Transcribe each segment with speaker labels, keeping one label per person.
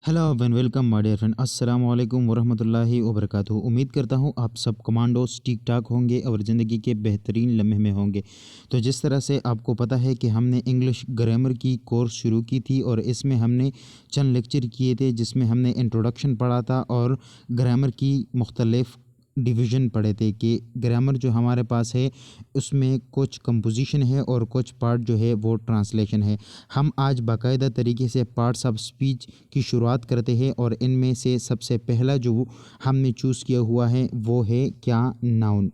Speaker 1: Hello and welcome my dear friend. अस्सलाम वालेकुम वरहमतुल्लाहि वबरकातुहू। उम्मीद करता हूँ आप सब कमांडोज ठीक ठाक होंगे और ज़िंदगी के बेहतरीन लम्हे में होंगे। तो जिस तरह से आपको पता है कि हमने इंग्लिश ग्रामर की कोर्स शुरू की थी और इसमें हमने चंद लेक्चर किए थे जिसमें हमने इंट्रोडक्शन पढ़ा था और ग्रामर की मुख्तलिफ डिवीज़न पढ़े थे कि ग्रामर जो हमारे पास है उसमें कुछ कंपोजिशन है और कुछ पार्ट जो है वो ट्रांसलेशन है। हम आज बाकायदा तरीके से पार्ट्स ऑफ स्पीच की शुरुआत करते हैं और इनमें से सबसे पहला जो हमने चूज़ किया हुआ है वो है क्या, नाउन।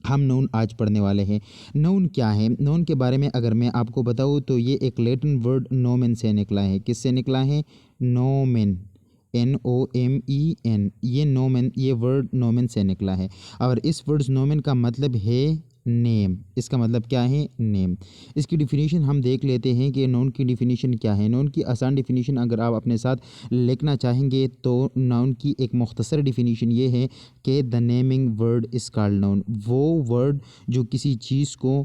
Speaker 1: हम नाउन आज पढ़ने वाले हैं। नाउन क्या है? नाउन के बारे में अगर मैं आपको बताऊँ तो ये एक लैटिन वर्ड नोमेन से निकला है। किससे निकला है? नोमेन, NOMEN। ये नोमेन, ये वर्ड नोमेन से निकला है और इस वर्ड नोमेन का मतलब है नेम। इसका मतलब क्या है? नेम। इसकी डिफिनीशन हम देख लेते हैं कि नाउन की डिफिनीशन क्या है। नाउन की आसान डिफिनीशन अगर आप अपने साथ लिखना चाहेंगे तो नाउन की एक मुख्तसर डिफिनीशन ये है कि the naming word is called noun. वो वर्ड जो किसी चीज़ को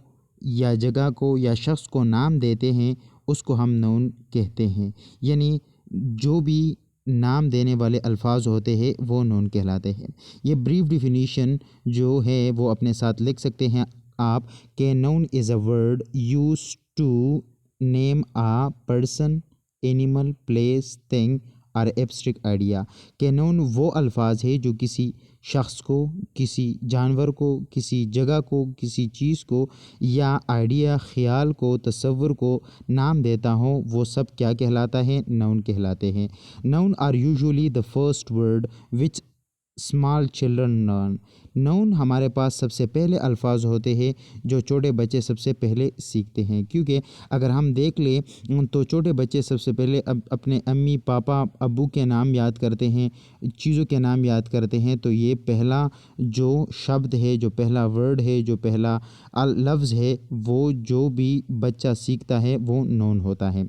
Speaker 1: या जगह को या शख्स को नाम देते हैं उसको हम नाउन कहते हैं। यानी जो भी नाम देने वाले अल्फाज होते हैं वो नाउन कहलाते हैं। ये ब्रीफ डिफिनीशन जो है वो अपने साथ लिख सकते हैं आप कि noun is a word used to name a person, animal, place, thing और एब्स्ट्रैक्ट आइडिया। कि नाउन वो अल्फाज है जो किसी शख्स को, किसी जानवर को, किसी जगह को, किसी चीज़ को या आइडिया, ख्याल को, तसव्वुर को नाम देता हो वो सब क्या कहलाता है? नाउन कहलाते हैं। Noun are usually the first word which small children learn. Noun हमारे पास सबसे पहले अल्फाज होते हैं जो छोटे बच्चे सबसे पहले सीखते हैं। क्योंकि अगर हम देख लें तो छोटे बच्चे सबसे पहले अपने अम्मी, पापा, अब्बू के नाम याद करते हैं, चीज़ों के नाम याद करते हैं। तो ये पहला जो शब्द है, जो पहला वर्ड है, जो पहला लफ्ज़ है वो जो भी बच्चा सीखता है वो नाउन होता है।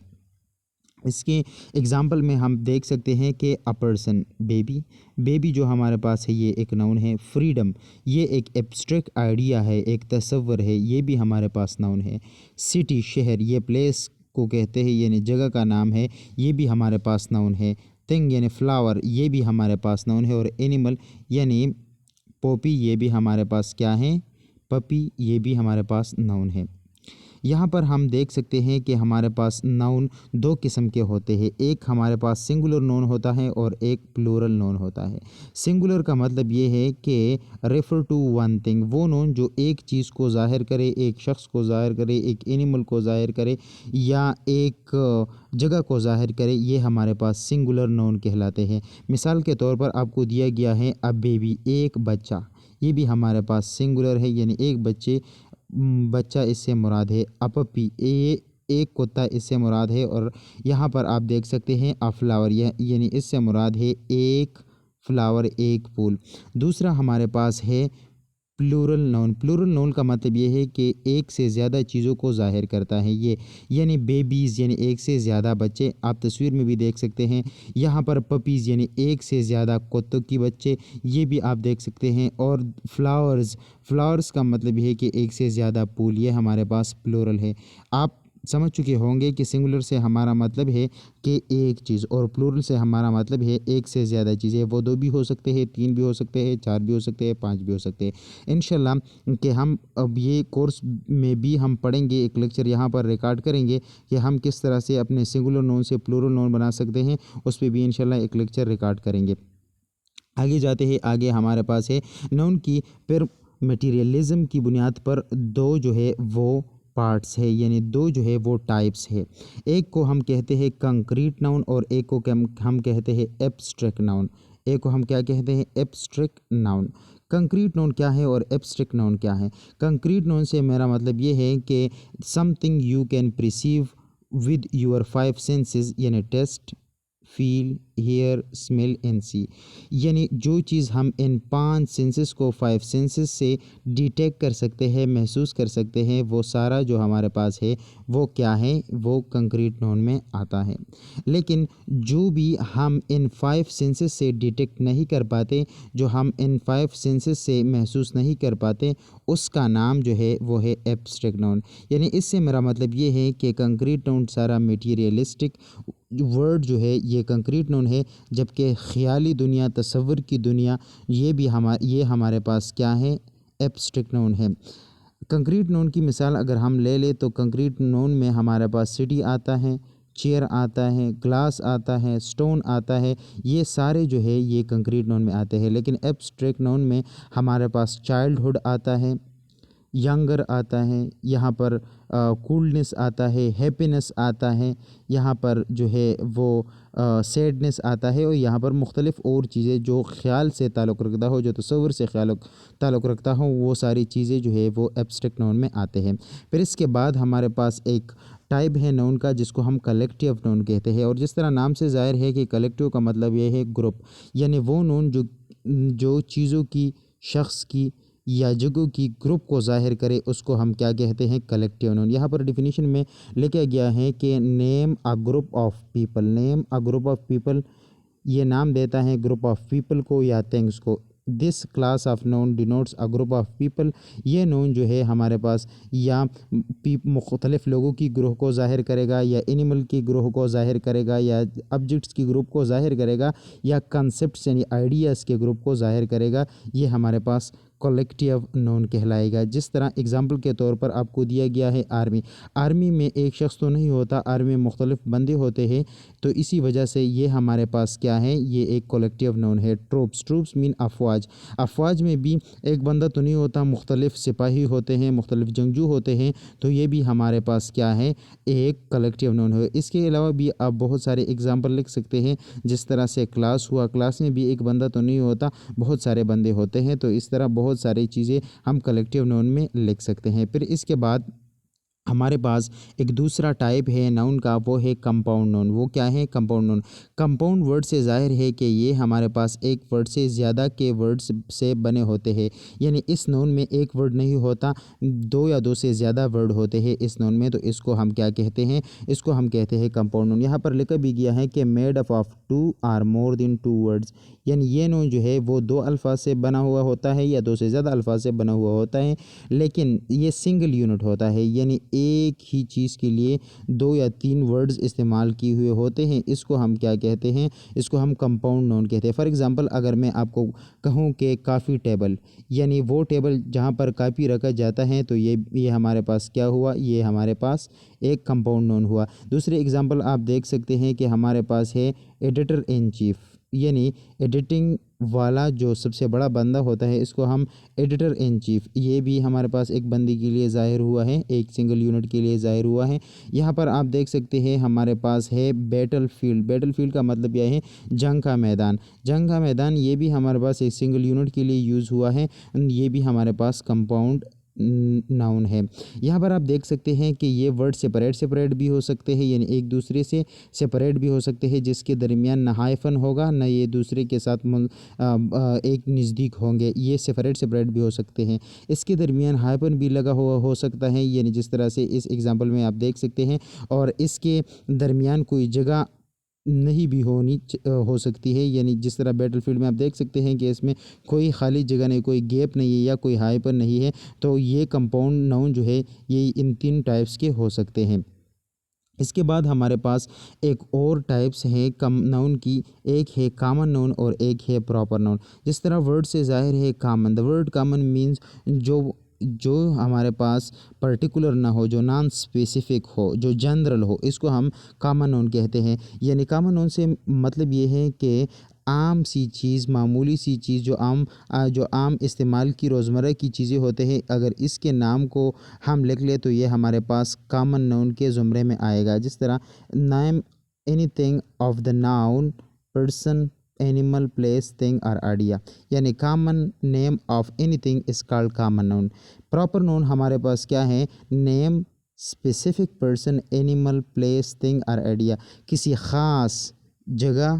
Speaker 1: इसके एग्ज़ाम्पल में हम देख सकते हैं कि अ पर्सन, बेबी। बेबी जो हमारे पास है ये एक नाउन है। फ्रीडम, ये एक एब्स्ट्रैक्ट आइडिया है, एक तसव्वुर है, ये भी हमारे पास नाउन है। सिटी, शहर, ये प्लेस को कहते हैं यानी जगह का नाम है, ये भी हमारे पास नाउन है। थिंग यानी फ्लावर, ये भी हमारे पास नाउन है। और एनिमल यानी पॉपी, ये भी हमारे पास क्या है? पपी, ये भी हमारे पास नाउन है। यहाँ पर हम देख सकते हैं कि हमारे पास नाउन दो किस्म के होते हैं। एक हमारे पास सिंगुलर नाउन होता है और एक प्लूरल नाउन होता है। सिंगुलर का मतलब ये है कि रेफ़र टू वन थिंग, वो नाउन जो एक चीज़ को ज़ाहिर करे, एक शख्स को ज़ाहिर करे, एक एनिमल को ज़ाहिर करे या एक जगह को ज़ाहिर करे, ये हमारे पास सिंगुलर नाउन कहलाते हैं। मिसाल के तौर पर आपको दिया गया है अ बेबी, एक बच्चा, ये भी हमारे पास सिंगुलर है यानी एक बच्चा इससे मुराद है। अ पपी, ये एक कुत्ता इससे मुराद है। और यहाँ पर आप देख सकते हैं अ फ्लावर, यानी इससे मुराद है एक फ्लावर, एक फूल। दूसरा हमारे पास है प्लूरल नाउन। प्लूरल नाउन का मतलब ये है कि एक से ज़्यादा चीज़ों को ज़ाहिर करता है ये, यानी बेबीज़ यानी एक से ज़्यादा बच्चे, आप तस्वीर में भी देख सकते हैं। यहाँ पर पपीज़ यानी एक से ज़्यादा कुत्तों की बच्चे, ये भी आप देख सकते हैं। और फ्लावर्स, फ्लावर्स का मतलब ये है कि एक से ज़्यादा फूल, ये हमारे पास प्लूरल है। आप समझ चुके होंगे कि सिंगुलर से हमारा मतलब है कि एक चीज़ और प्लूरल से हमारा मतलब है एक से ज़्यादा चीज़ें। वो दो भी हो सकते हैं, तीन भी हो सकते हैं, चार भी हो सकते हैं, पाँच भी हो सकते हैं। इंशाल्लाह कि हम अब ये कोर्स में भी हम पढ़ेंगे, एक लेक्चर यहाँ पर रिकॉर्ड करेंगे कि हम किस तरह से अपने सिंगुलर नाउन से प्लूरल नाउन बना सकते हैं। उस पर भी इंशाल्लाह एक लेक्चर रिकॉर्ड करेंगे। आगे जाते हैं, आगे हमारे पास है नाउन की फिर मटीरियलिज़म की बुनियाद पर दो जो है वो पार्ट्स है, यानी दो जो है वो टाइप्स है। एक को हम कहते हैं कंक्रीट नाउन और एक को हम कहते हैं एब्स्ट्रैक्ट नाउन। एक को हम क्या कहते हैं? Abstract noun. कंक्रीट नाउन क्या है और एब्स्ट्रैक्ट नाउन क्या है? कंक्रीट नाउन से मेरा मतलब ये है कि something you can perceive with your five senses, यानी taste, feel, hear, smell and see. यानी जो चीज़ हम इन पांच सेंसेस को, फाइव सेंसेस से डिटेक्ट कर सकते हैं, महसूस कर सकते हैं, वो सारा जो हमारे पास है वो क्या है? वो कंक्रीट नाउन में आता है। लेकिन जो भी हम इन फाइव सेंसेस से डिटेक्ट नहीं कर पाते, जो हम इन फाइव सेंसेस से महसूस नहीं कर पाते, उसका नाम जो है वो है एब्स्ट्रैक्ट नाउन। यानी इससे मेरा मतलब ये है कि कंक्रीट नाउन सारा मटीरियलिस्टिक ورڈ جو ہے یہ کنکریٹ نون ہے، جبکہ خیالی دنیا، تصور کی دنیا، یہ ہمارے پاس کیا ہے؟ ایبسٹریکٹ نون ہے۔ کنکریٹ نون کی مثال اگر ہم لے لیں تو کنکریٹ نون میں ہمارے پاس سٹی آتا ہے، چیئر آتا ہے، گلاس آتا ہے، سٹون آتا ہے، یہ سارے جو ہے یہ کنکریٹ نون میں آتے ہیں۔ لیکن ایبسٹریکٹ نون میں ہمارے پاس چائلڈ ہوڈ آتا ہے، ینگر آتا ہے، یہاں پر کولنس آتا ہے، ہیپینس آتا ہے، یہاں پر جو ہے وہ سیڈنس آتا ہے، اور یہاں پر مختلف اور چیزیں جو خیال سے تعلق رکھتا ہو، جو تصور سے تعلق رکھتا ہو، وہ ساری چیزیں جو ہے وہ ایبسٹریکٹ نون میں آتے ہیں۔ پھر اس کے بعد ہمارے پاس ایک ٹائپ ہے نون کا جس کو ہم کلیکٹیو نون کہتے ہیں، اور جس طرح نام سے ظاہر ہے کہ کلیکٹیو کا مطلب یہ ہے گروپ، یعنی وہ نون جو چیزوں کی، شخص کی یا جگہوں کی گروپ کو ظاہر کرے، اس کو ہم کیا کہتے ہیں؟ Collective noun. یہاں پر ڈیفینیشن میں لکھا گیا ہے کہ name a group of people, name a group of people, یہ نام دیتا ہے گروپ آف پیپل کو یا تھنگس کو۔ This class of noun denotes a group of people, یہ نون جو ہے ہمارے پاس یا مختلف لوگوں کی گروہ کو ظاہر کرے گا، یا اینیمل کی گروہ کو ظاہر کرے گا، یا آبجیکٹس کی گروپ کو ظاہر کرے گا، یا کنسیپٹس یعنی آئیڈیاز کے گروپ کو ظاہر کرے گا، یہ ہمارے پاس کلیکٹیو نون کہلائے گا۔ جس طرح اگزامپل کے طور پر آپ کو دیا گیا ہے آرمی میں ایک شخص تو نہیں ہوتا، آرمی میں مختلف بندے ہوتے ہیں، تو اسی وجہ سے یہ ہمارے پاس کیا ہے؟ یہ ایک کلیکٹیو نون ہے۔ ٹروپس مین افواج میں بھی ایک بندہ تو نہیں ہوتا، مختلف سپاہی ہوتے ہیں، مختلف جنگجو ہوتے ہیں، تو یہ بھی ہمارے پاس کیا ہے؟ ایک کلیکٹیو نون ہے۔ اس کے علاوہ بھی آپ بہت سارے اگزامپل لکھ سکتے ہیں، جس طرح سے کلاس ہوا، کلاس میں بھی ایک بندہ تو نہیں ہوتا، بہت سارے بندے ہوتے ہیں، تو اس طرح بہت ساری چیزیں ہم کلیکٹیو نون میں لکھ سکتے ہیں۔ پھر اس کے بعد ہمارے پاس ایک دوسرا ٹائپ ہے نون کا، وہ ہے کمپاؤنڈ نون۔ وہ کیا ہے؟ کمپاؤنڈ نون۔ کمپاؤنڈ ورڈ سے ظاہر ہے کہ یہ ہمارے پاس ایک ورڈ سے زیادہ کے ورڈز سے بنے ہوتے ہیں، یعنی اس نون میں ایک ورڈ نہیں ہوتا، دو یا دو سے زیادہ ورڈ ہوتے ہیں اس نون میں، تو اس کو ہم کیا کہتے ہیں؟ اس کو ہم کہتے ہیں کمپاؤنڈ نون۔ یہاں پر لکھا بھی گیا ہے کہ میڈ اپ آف 2 اور مور دین 2 ورڈز، یعنی یہ نون جو ہے وہ 2 الفاظ سے بنا ہوا ہوتا ہے یا 2 سے زیادہ الفاظ سے بنا ہوا ہوتا ہے، لیکن یہ سنگل یونٹ ہوتا ہے، یعنی ایک ہی چیز کے لیے 2 یا 3 ورڈز استعمال کیے ہوئے ہوتے ہیں، اس کو ہم کیا کہتے ہیں؟ اس کو ہم کمپاؤنڈ نون کہتے ہیں۔ فار ایگزامپل اگر میں آپ کو کہوں کہ کافی ٹیبل، یعنی وہ ٹیبل جہاں پر کاپی رکھا جاتا ہے، تو یہ ہمارے پاس کیا ہوا؟ یہ ہمارے پاس ایک کمپاؤنڈ نون ہوا۔ دوسرے ایگزامپل آپ دیکھ سکتے ہیں کہ ہمارے پاس ہے ایڈیٹر ان چیف، یعنی ایڈیٹنگ والا جو سب سے بڑا بندہ ہوتا ہے، اس کو ہم ایڈیٹر ان چیف، یہ بھی ہمارے پاس ایک بندے کے لیے ظاہر ہوا ہے، ایک سنگل یونٹ کے لیے ظاہر ہوا ہے۔ یہاں پر آپ دیکھ سکتے ہیں ہمارے پاس ہے بیٹل فیلڈ کا مطلب یہ ہے جنگ کا میدان، یہ بھی ہمارے پاس ایک سنگل یونٹ کے لیے یوز ہوا ہے، یہ بھی ہمارے پاس کمپاؤنڈ ناؤن ہے۔ یہاں پر آپ دیکھ سکتے ہیں کہ یہ ورڈ سپریٹ بھی ہو سکتے ہیں، یعنی ایک دوسرے سے سپریٹ بھی ہو سکتے ہیں، جس کے درمیان نہ ہائفن ہوگا، نہ یہ دوسرے کے ساتھ ایک نزدیک ہوں گے، یہ سپریٹ بھی ہو سکتے ہیں۔ اس کے درمیان ہائفن بھی لگا ہوا ہو سکتا ہے، یعنی جس طرح سے اس ایگزامپل میں آپ دیکھ سکتے ہیں، اور اس کے درمیان کوئی جگہ نہیں بھی ہو سکتی ہے، یعنی جس طرح بیٹل فیلڈ میں آپ دیکھ سکتے ہیں کہ اس میں کوئی خالی جگہ نہیں، کوئی گیپ نہیں ہے یا کوئی ہائپن نہیں ہے، تو یہ کمپاؤنڈ ناؤن جو ہے یہ ان 3 ٹائپس کے ہو سکتے ہیں۔ اس کے بعد ہمارے پاس ایک اور ٹائپس ہیں ناؤن کی، ایک ہے کامن ناؤن اور ایک ہے پراپر ناؤن۔ جس طرح ورڈ سے ظاہر ہے common, the word common means جو ہمارے پاس پرٹیکولر نہ ہو، جو نان اسپیسیفک ہو، جو جنرل ہو، اس کو ہم کامن ناؤن کہتے ہیں۔ یعنی کامن ناؤن سے مطلب یہ ہے کہ عام سی چیز، معمولی سی چیز جو عام استعمال کی روزمرہ کی چیزیں ہوتے ہیں، اگر اس کے نام کو ہم لکھ لیں تو یہ ہمارے پاس کامن ناؤن کے زمرے میں آئے گا۔ جس طرح name anything of the noun person animal place thing اور آئیڈیا، یعنی common name of anything is called common noun. Proper noun ہمارے پاس کیا ہے؟ Name specific person animal place thing اور آئیڈیا، کسی خاص جگہ،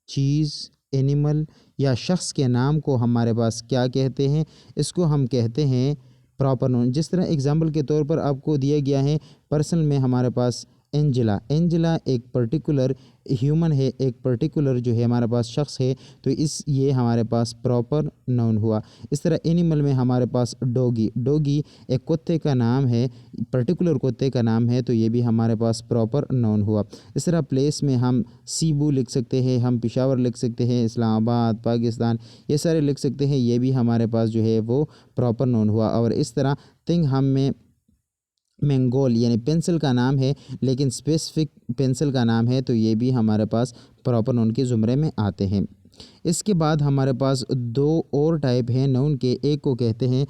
Speaker 1: چیز، اینیمل یا شخص کے نام کو ہمارے پاس کیا کہتے ہیں؟ اس کو ہم کہتے ہیں پراپر ناؤن۔ جس طرح اگزامپل کے طور پر آپ کو دیا گیا ہے، پرسن میں ہمارے پاس एंजेला, एंजेला एक पर्टिकुलर ह्यूमन है, एक पर्टिकुलर जो है हमारे पास शख्स है, तो ये हमारे पास प्रॉपर नाउन हुआ। इस तरह एनिमल में हमारे पास डॉगी, डॉगी एक कुत्ते का नाम है, पर्टिकुलर कुत्ते का नाम है, तो ये भी हमारे पास प्रॉपर नाउन हुआ। इस तरह प्लेस में हम सीबू लिख सकते हैं, हम पेशावर लिख सकते हैं, इस्लामाबाद, पाकिस्तान, ये सारे लिख सकते हैं, ये भी हमारे पास जो है वो प्रॉपर नाउन हुआ। और इस तरह थिंग हम में मैंगोल यानी पेंसिल का नाम है, लेकिन स्पेसिफिक पेंसिल का नाम है, तो ये भी हमारे पास प्रॉपर नाउन के ज़ुमरे में आते हैं। इसके बाद हमारे पास दो और टाइप हैं नाउन के, एक को कहते हैं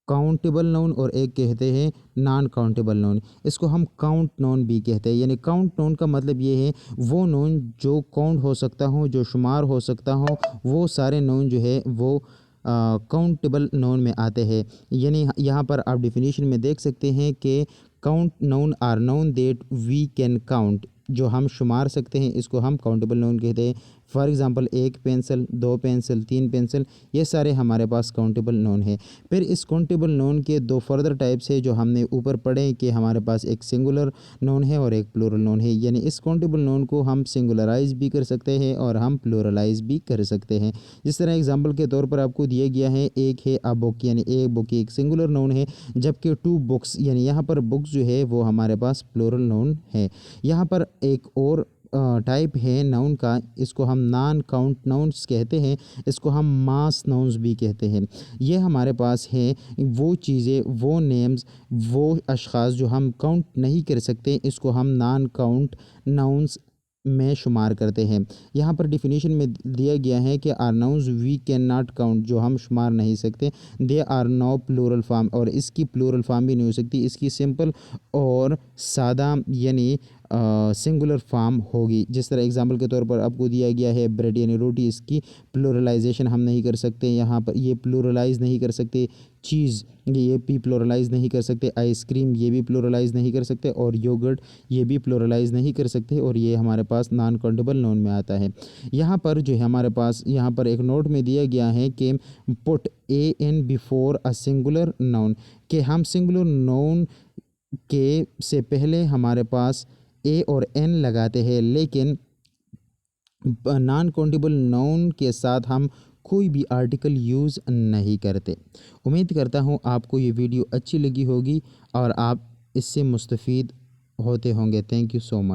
Speaker 1: काउंटेबल नाउन और एक कहते हैं नॉन काउंटेबल नाउन। इसको हम काउंट नाउन भी कहते हैं, यानी काउंट नाउन का मतलब ये है वो नाउन जो काउंट हो सकता हो, जो शुमार हो सकता हो, वो सारे नाउन जो है वो काउंटेबल नाउन में आते हैं। यानी यहाँ पर आप डिफिनीशन में देख सकते हैं कि count noun are noun that we can count, जो हम शुमार सकते हैं, इसको हम काउंटेबल नाउन कहते हैं। फॉर एग्जांपल एक पेंसिल, दो पेंसिल, तीन पेंसिल, ये सारे हमारे पास काउंटेबल नाउन है। फिर इस काउंटेबल नाउन के दो फर्दर टाइप्स है जो हमने ऊपर पढ़े कि हमारे पास एक सिंगुलर नाउन है और एक प्लूरल नाउन है। यानी इस काउंटेबल नाउन को हम सिंगुलराइज भी कर सकते हैं और हम प्लूरलाइज भी कर सकते हैं। जिस तरह एग्जाम्पल के तौर पर आपको दिया गया है, एक है अ बुक, यानी एक बुक एक सिंगुलर नाउन है, जबकि टू बुक्स यानी यहाँ पर बुक्स जो है वो हमारे पास प्लूरल नाउन है। यहाँ पर एक और टाइप है नाउन का, इसको हम नॉन काउंट नाउन्स कहते हैं, इसको हम मास नाउन्स भी कहते हैं। ये हमारे पास है वो चीज़ें, वो नेम्स, वो अशख़ास जो हम काउंट नहीं कर सकते, इसको हम नॉन काउंट नाउन्स में शुमार करते हैं। यहाँ पर डिफिनीशन में दिया गया है कि are nouns we can not count, जो हम शुमार नहीं सकते, they are no plural form, और इसकी प्लूरल फॉर्म भी नहीं हो सकती, इसकी सिंपल और सादा यानी सिंगुलर फॉर्म होगी। जिस तरह एग्जांपल के तौर पर आपको दिया गया है ब्रेड यानी रोटी, इसकी प्लूरलाइजेशन हम नहीं कर सकते, यहाँ पर ये प्लूरलाइज नहीं कर सकते। चीज़ ये भी प्लूरलाइज नहीं कर सकते, आइसक्रीम ये भी प्लूरलाइज नहीं कर सकते, और योगर्ट ये भी प्लूरलाइज नहीं कर सकते, और ये हमारे पास नॉन काउंटेबल नाउन में आता है। यहाँ पर जो है हमारे पास यहाँ पर एक नोट में दिया गया है कि put A an before a singular noun, कि हम सिंगुलर नाउन के से पहले हमारे पास ए और एन लगाते हैं, लेकिन नॉन काउंटेबल नाउन के साथ हम कोई भी आर्टिकल यूज़ नहीं करते। उम्मीद करता हूँ आपको ये वीडियो अच्छी लगी होगी और आप इससे मुस्तफ़ीद होते होंगे। Thank you so much.